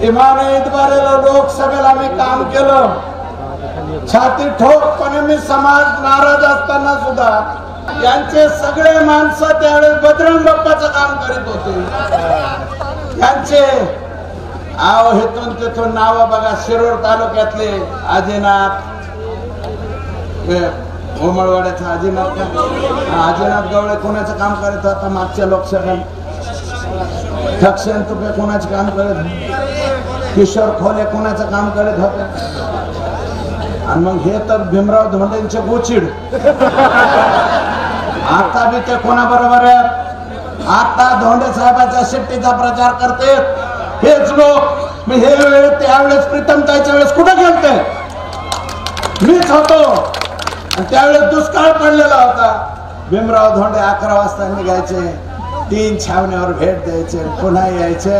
इमानतदारीला लोकसभेला मी काम केलं, छाती ठोकपणे मी समाज नाराज असताना सुद्धा यांचे सगळे माणसं त्यावेळेस बजरंग बाप्पाचं काम करीत होते। यांचे आव हेतून तेथून नाव बघा, शिरूर तालुक्यातले आजीनाथ, उमरवाड्याचा आजीनाथ गवळे कोणाचं काम करत होता मागच्या लोकसभेत, दक्षिण तुपे कोणाचं काम करत, किशोर खोले कोणाचं काम करत होते, आणि मग हे तर भीमराव धोंडेंचे गोचिड आता बी ते कोणाबरोबर आहेत, आता धोंडे साहेबांच्या शिट्टीचा प्रचार करते हेच लोक। मी हे वेळ त्यावेळेस प्रीतमताईच्या वेळेस कुठे गेलते, मीच होतो, त्यावेळेस दुष्काळ पडलेला होता। भीमराव धोंडे 11 वाजता निघायचे, 3 छावण्यावर भेट द्यायचे, पुन्हा यायचे।